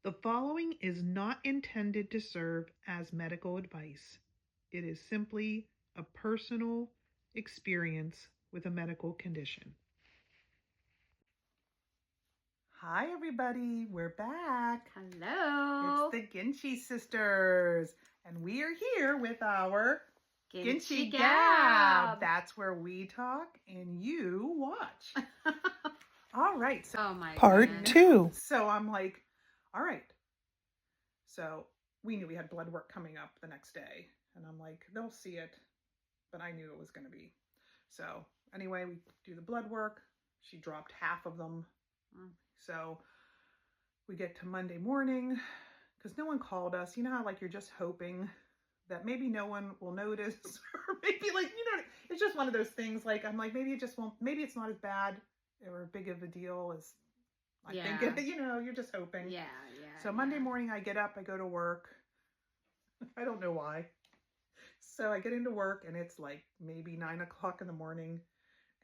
The following is not intended to serve as medical advice. It is simply a personal experience with a medical condition. Hi, everybody. We're back. Hello. It's the GINCHY sisters. And we are here with our GINCHY GAB. GAB. That's where we talk and you watch. All right. So Oh my part goodness. 2. So I'm like, all right. So we knew we had blood work coming up the next day. And I'm like, they'll see it. But I knew it was going to be. So anyway, we do the blood work. She dropped half of them. So we get to Monday morning because no one called us. You know how like you're just hoping that maybe no one will notice or maybe like, you know, it's just one of those things. Like, I'm like, maybe it just won't, maybe it's not as bad or big of a deal as I think it, you know, you're just hoping. Yeah. So Monday morning I get up, I go to work. I don't know why. So I get into work and it's like maybe 9 o'clock in the morning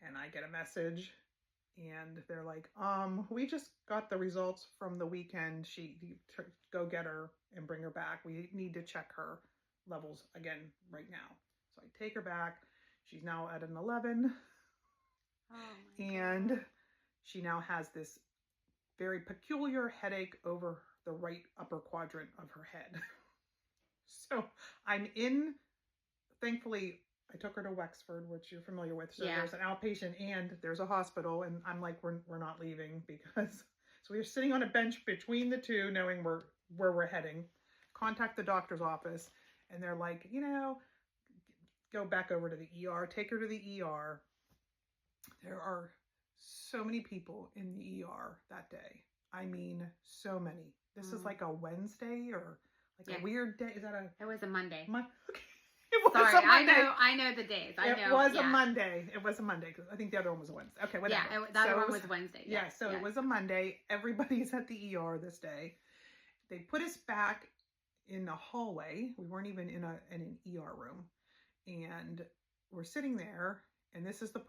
and I get a message and they're like, we just got the results from the weekend. Go get her and bring her back. We need to check her levels again right now. So I take her back. She's now at an 11. And she now has this very peculiar headache over the right upper quadrant of her head. So I'm in, thankfully, I took her to Wexford, which you're familiar with. So there's an outpatient and there's a hospital. And I'm like, we're not leaving because, so we were sitting on a bench between the two, knowing where we're heading. Contact the doctor's office. And they're like, you know, go back over to the ER, take her to the ER. There are so many people in the ER that day. I mean, so many. This is like a Wednesday or like a weird day. Is that a? It was a Monday. Okay. It was Sorry, a Monday. I know the days. It was a Monday. It was a Monday because I think the other one was a Wednesday. Okay, whatever. Yeah, the other one was Wednesday. Yeah, so it was a Monday. Everybody's at the ER this day. They put us back in the hallway. We weren't even in an ER room. And we're sitting there. And this is the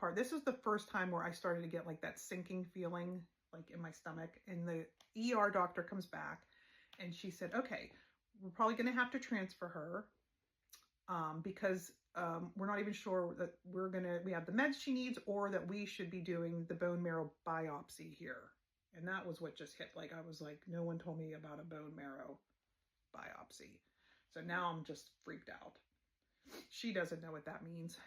first time where I started to get like that sinking feeling like in my stomach. And the ER doctor comes back and she said, okay, we're probably going to have to transfer her because we're not even sure that we have the meds she needs or that we should be doing the bone marrow biopsy here. And that was what just hit. Like, I was like, no one told me about a bone marrow biopsy. So now I'm just freaked out. She doesn't know what that means.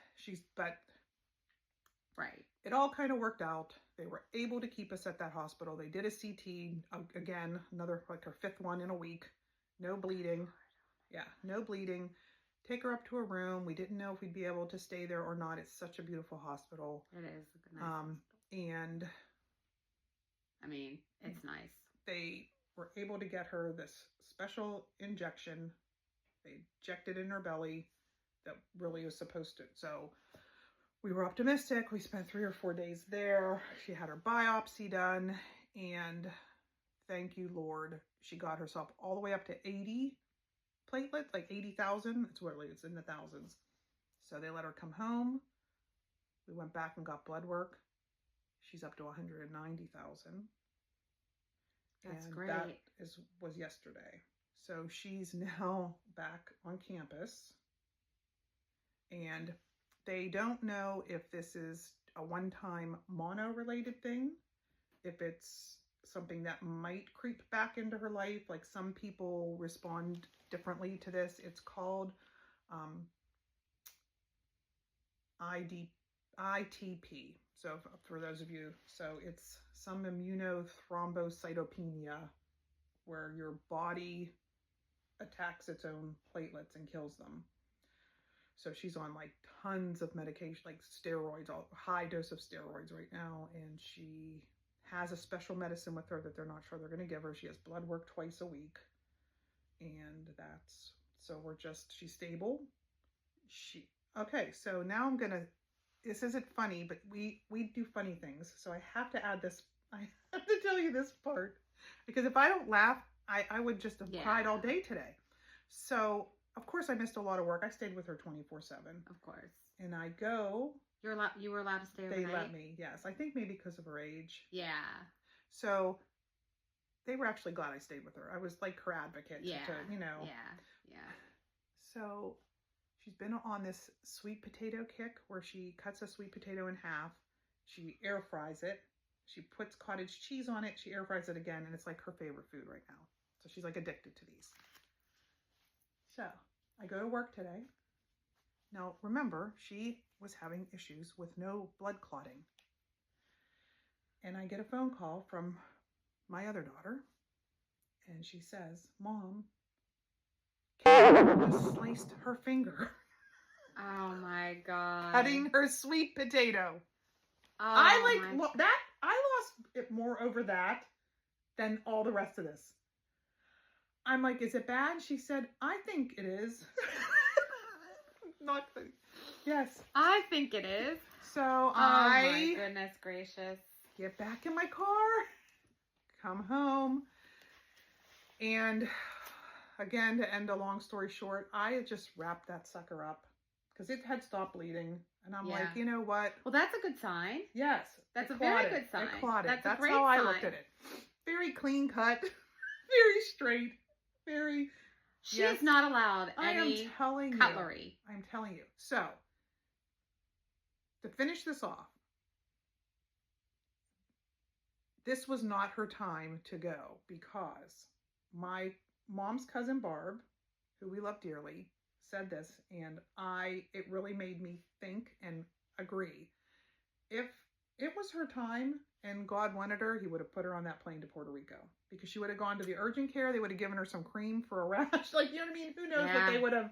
Right. It all kind of worked out. They were able to keep us at that hospital. They did a CT, again, another, like her 5th one in a week. No bleeding. Yeah, no bleeding. Take her up to a room. We didn't know if we'd be able to stay there or not. It's such a beautiful hospital. It is a nice hospital. And I mean, it's nice. They were able to get her this special injection. They injected in her belly that really was supposed to. So we were optimistic. We spent 3 or 4 days there. She had her biopsy done, and thank you, Lord, she got herself all the way up to 80 platelets, like 80,000. It's literally, it's in the thousands. So they let her come home. We went back and got blood work. She's up to 190,000. That's and great. That was yesterday. So she's now back on campus, and they don't know if this is a one-time mono-related thing, if it's something that might creep back into her life. Like, some people respond differently to this. It's called ITP. So for those of you, so it's some immunothrombocytopenia where your body attacks its own platelets and kills them. So she's on like tons of medication, like steroids, a high dose of steroids right now. And she has a special medicine with her that they're not sure they're going to give her. She has blood work twice a week. And she's stable. Okay, so now this isn't funny, but we do funny things. So I have to add this, I have to tell you this part, because if I don't laugh, I would just have cried all day today. So of course I missed a lot of work. I stayed with her 24/7. Of course. And you were allowed to stay overnight? They let me, yes. I think maybe because of her age. Yeah. So they were actually glad I stayed with her. I was like her advocate Yeah. to, you know. Yeah. So she's been on this sweet potato kick where she cuts a sweet potato in half. She air fries it. She puts cottage cheese on it. She air fries it again. And it's like her favorite food right now. So she's like addicted to these. So I go to work today. Now remember, she was having issues with no blood clotting. And I get a phone call from my other daughter. And she says, Mom, Kate just sliced her finger. Oh my God. Cutting her sweet potato. Oh, I lost it more over that than all the rest of this. I'm like, is it bad? She said, I think it is. Not yes. I think it is. So oh my goodness gracious. Get back in my car, come home, and again, to end a long story short, I just wrapped that sucker up because it had stopped bleeding. And I'm like, you know what? Well, that's a good sign. Yes. That's a very good sign. It clotted. That's how great I sign. looked at it. Very clean cut, very straight, very... She is not allowed any cutlery. I'm telling you. So, to finish this off, this was not her time to go because my mom's cousin Barb, who we love dearly, said this, and it really made me think and agree. If it was her time and God wanted her, he would have put her on that plane to Puerto Rico because she would have gone to the urgent care. They would have given her some cream for a rash. Like, you know what I mean? Who knows what they would have,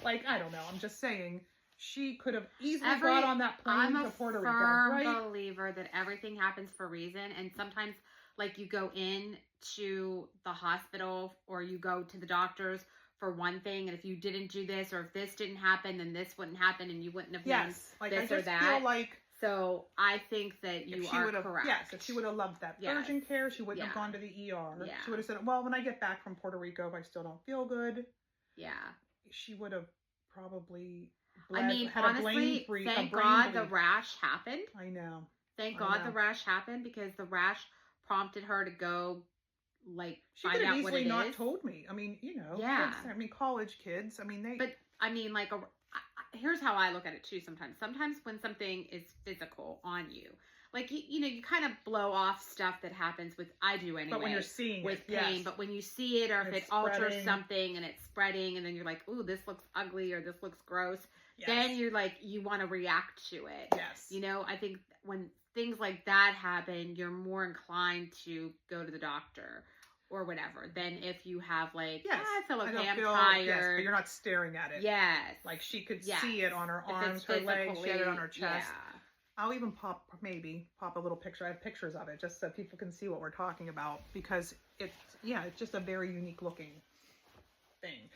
like, I don't know. I'm just saying she could have easily got on that plane to Puerto Rico. I'm a firm believer that everything happens for a reason. And sometimes, like, you go in to the hospital or you go to the doctors for one thing, and if you didn't do this or if this didn't happen, then this wouldn't happen and you wouldn't have done this or that. Feel like so I think that you are correct. Yes, if she would have loved that urgent care, she wouldn't have gone to the ER. Yeah. She would have said, well, when I get back from Puerto Rico, if I still don't feel good. Yeah. She would have probably honestly, thank God the rash happened. I know. Thank God the rash happened because the rash prompted her to go, like, she find out what it is. She could have easily not told me. I mean, you know. Yeah. Kids, college kids. I mean, they... But, I mean, like, here's how I look at it, too, sometimes. Sometimes when something is physical on you, like, you know, you kind of blow off stuff that happens with, I do anyway. But when you're seeing with pain, but when you see it or if it alters something and it's spreading and then you're like, ooh, this looks ugly or this looks gross, then you're like, you want to react to it. Yes. You know, I think when things like that happen, you're more inclined to go to the doctor or whatever than if you have like, I feel okay, I'm tired. Yes, but you're not staring at it. Yes. Like she could see it on her arms, her legs, she had it on her chest. Yeah. I'll even pop a little picture. I have pictures of it just so people can see what we're talking about because it's just a very unique looking thing.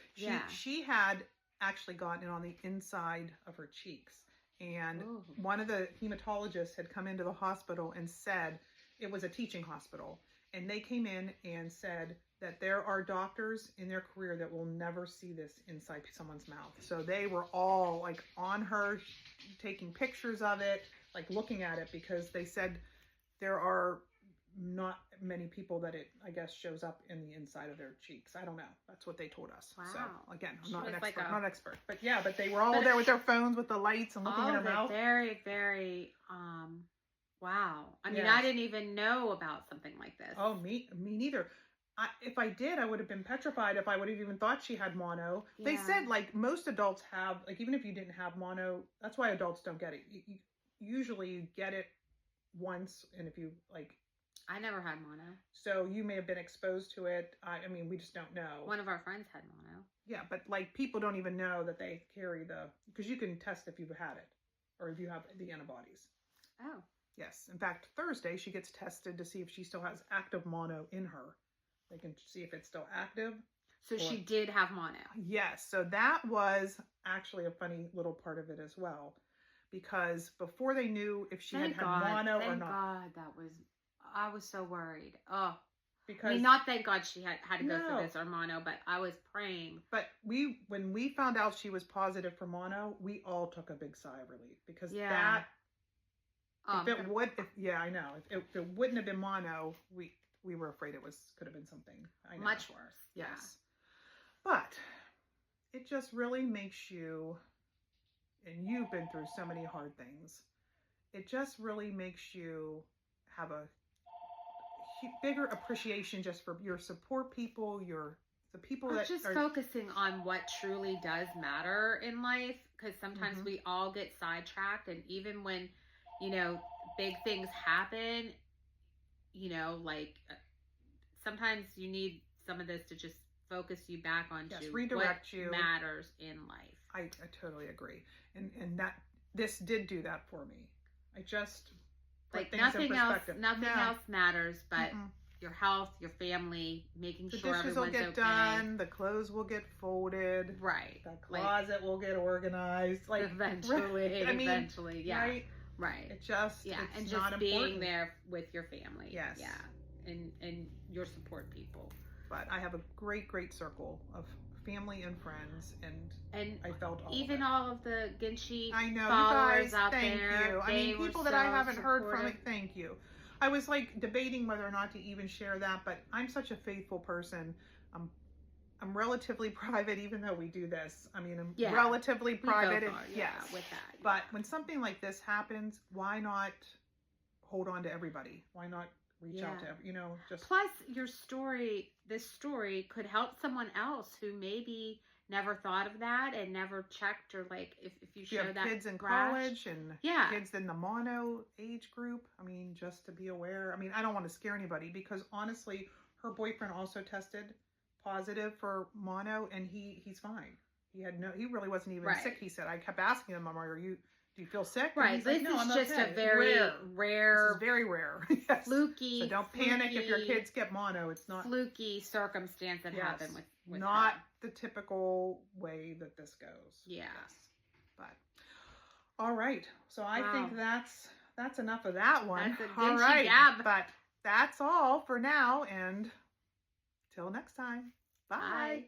She had actually gotten it on the inside of her cheeks. And one of the hematologists had come into the hospital and said, it was a teaching hospital, and they came in and said that there are doctors in their career that will never see this inside someone's mouth. So they were all like on her, taking pictures of it, like looking at it, because they said there are not many people that it, I guess, shows up in the inside of their cheeks. I don't know. That's what they told us. Wow. So again, I'm not an expert. Like not an expert. But yeah, but they were all there with their phones with the lights and looking at her mouth. Very, very, wow. I mean, I didn't even know about something like this. Oh, me neither. If I did, I would have been petrified if I would have even thought she had mono. Yeah. They said, like, most adults have, like, even if you didn't have mono, that's why adults don't get it. Usually you get it once, and if you, like... I never had mono. So you may have been exposed to it. I mean, we just don't know. One of our friends had mono. Yeah, but, like, people don't even know that they carry because you can test if you've had it, or if you have the antibodies. Oh. Yes. In fact, Thursday, she gets tested to see if she still has active mono in her. They can see if it's still active. So she did have mono. Yes. So that was actually a funny little part of it as well. Because before they knew if she had mono or not. Thank God. I was so worried. Oh. Because, I mean, not thank God she had to go through this or mono, but I was praying. But when we found out she was positive for mono, we all took a big sigh of relief. Because I know. If it wouldn't have been mono, we we were afraid it could have been something. I know. Much worse. Yes. But it just really makes you, and you've been through so many hard things, it just really makes you have a bigger appreciation just for your support people, the people that just are focusing on what truly does matter in life, because sometimes we all get sidetracked, and even when, you know, big things happen, you know, like sometimes you need some of this to just focus you back on redirect what matters in life. I totally agree. And that this did do that for me. I just like nothing else matters but your health, your family, making sure everyone's okay. The dishes will get done, the clothes will get folded, right? The closet will get organized, like eventually. Eventually, yeah, right. It just and just not being there with your family, yes, and your support people. But I have a great circle of family and friends, and I felt all of the GINCHY followers out thank there. You. I mean, people that I haven't heard from, thank you. I was like debating whether or not to even share that, but I'm such a faithful person. I'm relatively private, even though we do this. I mean, I'm relatively private. With that. But when something like this happens, why not hold on to everybody? Why not reach out to just plus this story could help someone else who maybe never thought of that and never checked, or like if you show have that kids in rash, college and kids in the mono age group. I mean, just to be aware. I mean, I don't want to scare anybody, because honestly, her boyfriend also tested positive for mono, and he's fine. He really wasn't even sick. He said, I kept asking him, Mama, do you feel sick? Right. This is just a very rare. This is very rare. Yes. Fluky. So don't panic if your kids get mono. It's not fluky circumstance that happened with not her. The typical way that this goes. Yeah. Yes. But all right. So I think that's enough of that one. That's a GINCHY Gab. But that's all for now, and till next time. Bye. Bye.